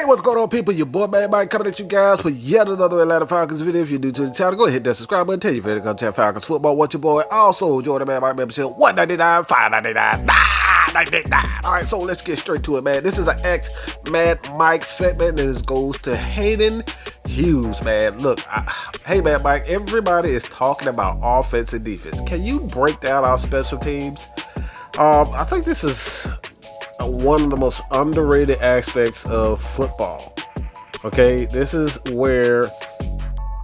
Hey, what's going on, people? Your boy Mad Mike coming at you guys with yet another Atlanta Falcons video. If you're new to the channel, go ahead and hit that subscribe button. Tell your favorite content Falcons football. Watch your boy. Also, join the Mad Mike membership. $1.99, $5.99, $9.99. All right, so let's get straight to it, man. This is an ASKMAD Mike segment, and this goes to Hayden Hughes, man. Look, hey, Mad Mike, everybody is talking about offense and defense. Can you break down our special teams? I think this is one of the most underrated aspects of football. Okay, this is where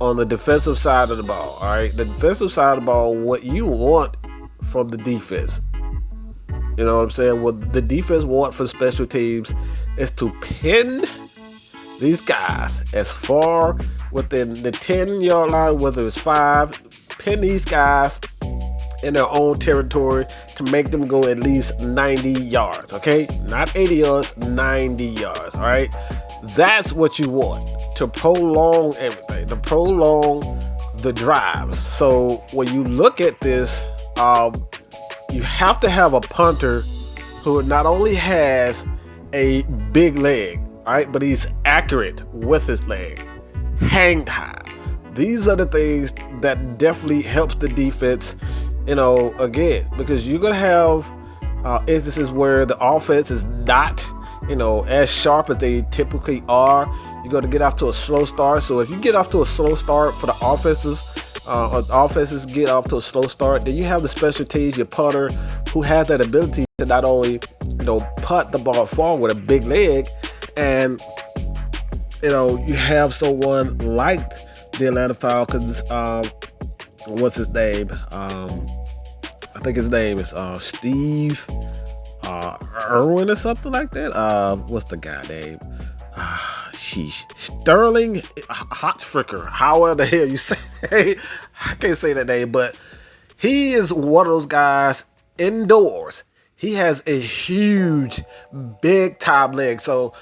on the defensive side of the ball, all right, the defensive side of the ball, what you want from the defense, you know what I'm saying, what the defense want for special teams is to pin these guys as far within the 10-yard line, whether it's 5, pin these guys in their own territory to make them go at least 90 yards, okay? Not 80 yards, 90 yards, all right? That's what you want, to prolong everything, to prolong the drives. So when you look at this, you have to have a punter who not only has a big leg, all right, but he's accurate with his leg, hang high. These are the things that definitely helps the defense, you know, again, because you're going to have instances where the offense is not, you know, as sharp as they typically are. You're going to get off to a slow start. So if you get off to a slow start for the offenses get off to a slow start, then you have the special teams, your punter, who has that ability to not only, you know, punt the ball forward with a big leg, and, you know, you have someone like the Atlanta Falcons, what's his name? I think his name is Steve Irwin or something like that. What's the guy name? Sterling Hotfricker. However the hell you say it. I can't say that name, but he is one of those guys indoors. He has a huge, big time leg. So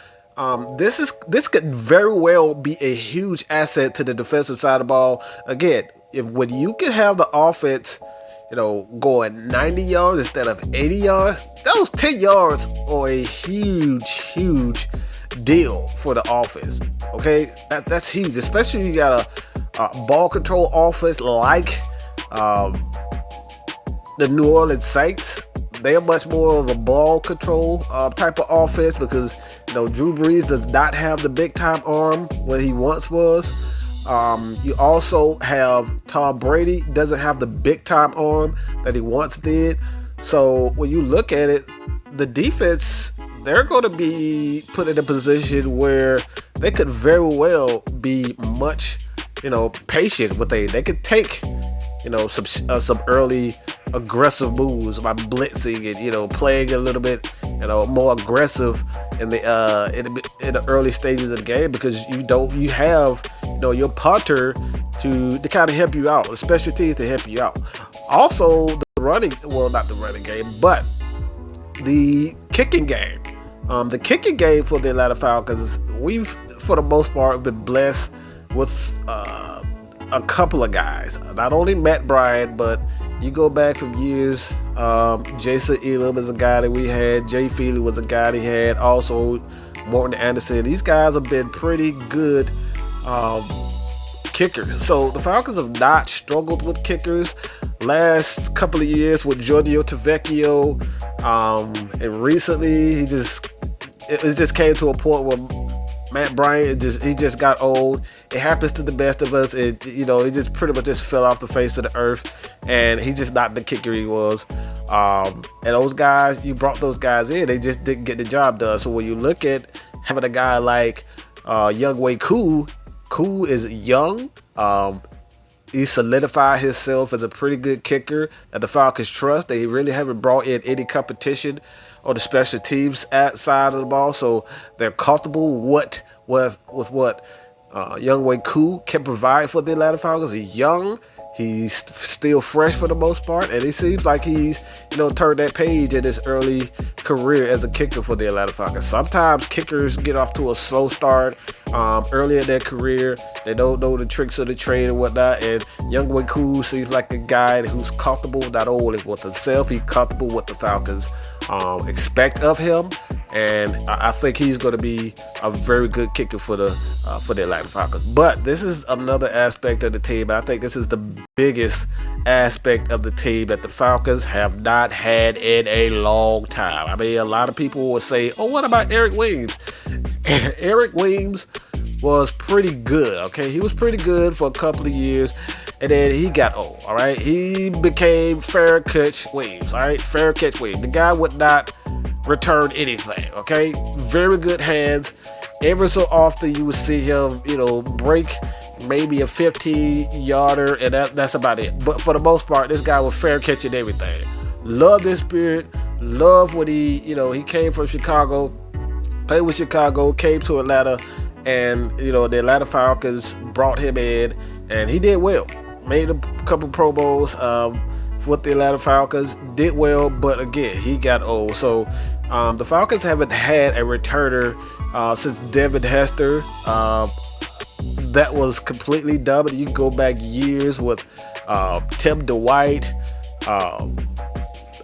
this could very well be a huge asset to the defensive side of the ball. Again, when you can have the offense, you know, going 90 yards instead of 80 yards, those 10 yards are a huge deal for the offense. Okay, that's huge, especially you got a ball control offense like the New Orleans Saints. They are much more of a ball control type of offense because, you know, Drew Brees does not have the big time arm when he once was. You also have Tom Brady doesn't have the big time arm that he once did. So when you look at it, the defense, they're going to be put in a position where they could very well be much, you know, patient with they could take, you know, some early aggressive moves by blitzing and, you know, playing a little bit, you know, more aggressive in the early stages of the game, because you have, you know, your punter to kind of help you out, special teams to help you out. Also, not the running game, but the kicking game. The kicking game for the Atlanta Falcons, we've, for the most part, been blessed with a couple of guys. Not only Matt Bryant, but you go back from years, Jason Elam is a guy that we had. Jay Feely was a guy they had. Also, Morton Anderson. These guys have been pretty good kickers. So the Falcons have not struggled with kickers last couple of years with Giorgio Tavecchio, and recently it just came to a point where Matt Bryant he just got old. It happens to the best of us. You know, he just pretty much just fell off the face of the earth, and he's just not the kicker he was. And those guys, you brought those guys in, they just didn't get the job done. So when you look at having a guy like Younghoe Koo, Koo is young. He solidified himself as a pretty good kicker that the Falcons trust. They really haven't brought in any competition on the special teams side of the ball, so they're comfortable with what Younghoe Koo can provide for the Atlanta Falcons. He's young, he's still fresh for the most part, and it seems like he's, you know, turned that page in his early career as a kicker for the Atlanta Falcons. Sometimes kickers get off to a slow start early in their career. They don't know the tricks of the trade and whatnot, and Younghoe Koo seems like a guy who's comfortable not only with himself, he's comfortable with the Falcons expect of him. and I think he's going to be a very good kicker for the Atlanta Falcons. But this is another aspect of the team. I think this is the biggest aspect of the team that the Falcons have not had in a long time. I mean, a lot of people will say, "Oh, what about Eric Weems?" Eric Weems was pretty good. Okay, he was pretty good for a couple of years. And then he got old, all right? He became fair catch Williams, all right? Fair catch Williams. The guy would not return anything, okay? Very good hands. Every so often you would see him, break maybe a 15-yarder, and that's about it. But for the most part, this guy was fair catching everything. Loved his spirit. Loved when he came from Chicago, played with Chicago, came to Atlanta, and, the Atlanta Falcons brought him in, and he did well. Made a couple Pro Bowls with the Atlanta Falcons, did well, but again, he got old. So the Falcons haven't had a returner since Devin Hester. That was completely dominant. You can go back years with Tim Dwight, Allen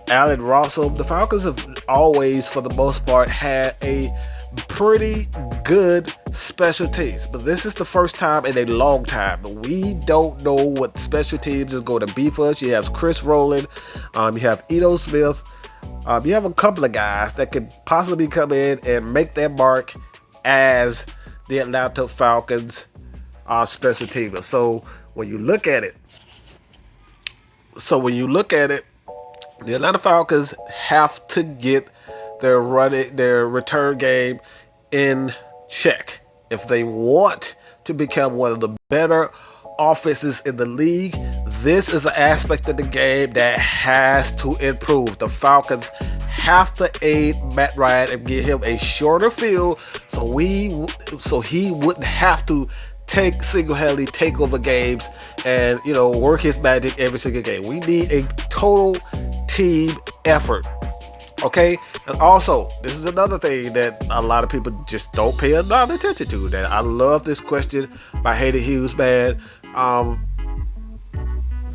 Rossum. The Falcons have always, for the most part, had a pretty good special teams, but this is the first time in a long time. We don't know what special teams is going to be for us. You have Chris Rowland, you have Ito Smith, you have a couple of guys that could possibly come in and make their mark as the Atlanta Falcons special teamers. So when you look at it, the Atlanta Falcons have to get their return game in check if they want to become one of the better offenses in the league. This is an aspect of the game that has to improve. The Falcons have to aid Matt Ryan and give him a shorter field so he wouldn't have to single-handedly take over games and work his magic every single game. We need a total team effort. Okay, and also, this is another thing that a lot of people just don't pay a lot of attention to. That I love this question by Hayden Hughes, man.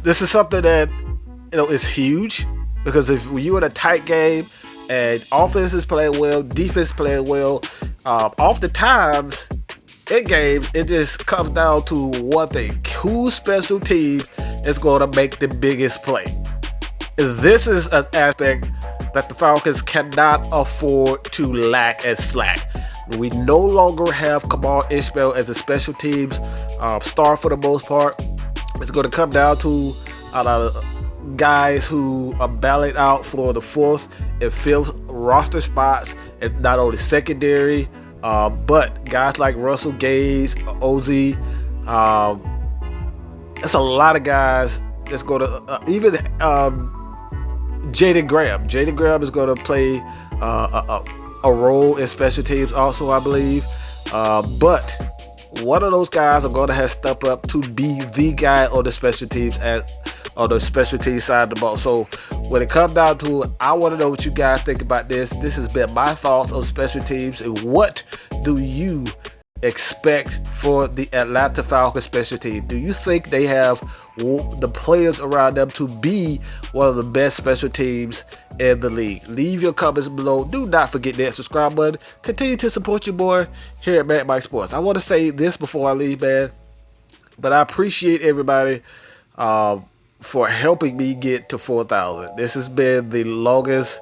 This is something that is huge, because if you're in a tight game and offense is playing well, defense playing well, oftentimes in games it just comes down to one thing: whose special team is going to make the biggest play. This is an aspect that the Falcons cannot afford to lack and slack. We no longer have Kamal Ishmael as a special teams star for the most part. It's going to come down to a lot of guys who are battling out for the fourth and fifth roster spots, and not only secondary, but guys like Russell Gage, Ozzie. It's a lot of guys that's going to even Jaden Graham. Jaden Graham is going to play a role in special teams also, I believe. But one of those guys are going to have to step up to be the guy on the special teams on the special team side of the ball. So when it comes down to it, I want to know what you guys think about this. This has been my thoughts on special teams, and what do you expect for the Atlanta Falcons special team? Do you think they have the players around them to be one of the best special teams in the league? Leave your comments below. Do not forget that subscribe button. Continue to support your boy here at Mad Mike Sports. I want to say this before I leave, man, but I appreciate everybody for helping me get to 4,000. This has been the longest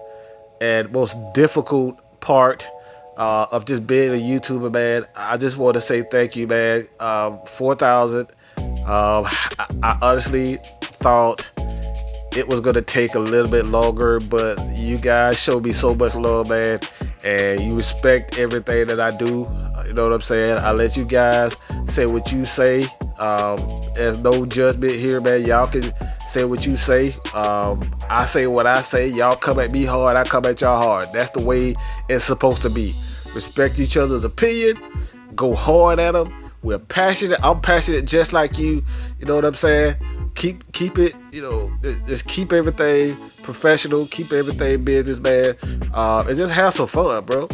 and most difficult part of just being a YouTuber, man. I just want to say thank you, man. 4,000. I honestly thought it was going to take a little bit longer, but you guys show me so much love, man, and you respect everything that I do. You know what I'm saying? I let you guys say what you say. There's no judgment here, man. Y'all can say what you say. I say what I say. Y'all come at me hard, I come at y'all hard. That's the way it's supposed to be. Respect each other's opinion. Go hard at them. We're passionate. I'm passionate just like you. You know what I'm saying? Keep it, just keep everything professional. Keep everything business, man. And just have some fun, bro.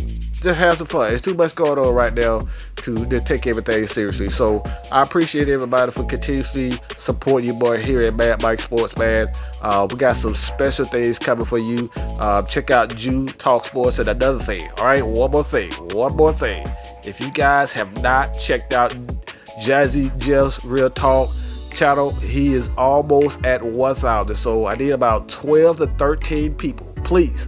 just have some fun. It's too much going on right now to take everything seriously. So I appreciate everybody for continuously supporting your boy here at Mad Mike Sports, man. We got some special things coming for you. Check out Jew Talk Sports. And another thing, all right, one more thing. If you guys have not checked out Jazzy Jeff's Real Talk channel, he is almost at 1,000. So I need about 12 to 13 people. Please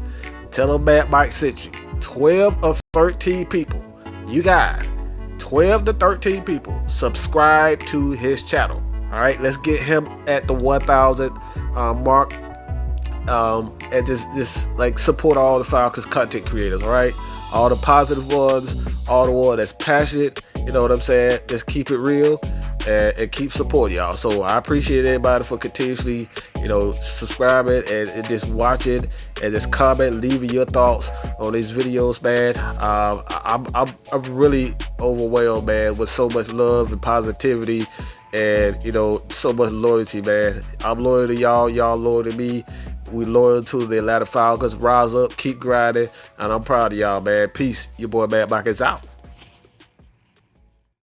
tell him Mad Mike sent you. 12 or 13 people. You guys, 12 to 13 people subscribe to his channel. All right, let's get him at the 1,000 mark. And just like support all the Falcons content creators. All right, all the positive ones, all the ones that's passionate. You know what I'm saying? Just keep it real and keep supporting y'all. So I appreciate everybody for continuously, subscribing and just watching and just comment, leaving your thoughts on these videos, man. I'm really overwhelmed, man, with so much love and positivity and so much loyalty, man. I'm loyal to y'all loyal to me. We loyal to the Atlanta Falcons. Rise up, keep grinding, and I'm proud of y'all, man. Peace. Your boy Mad Mike is out.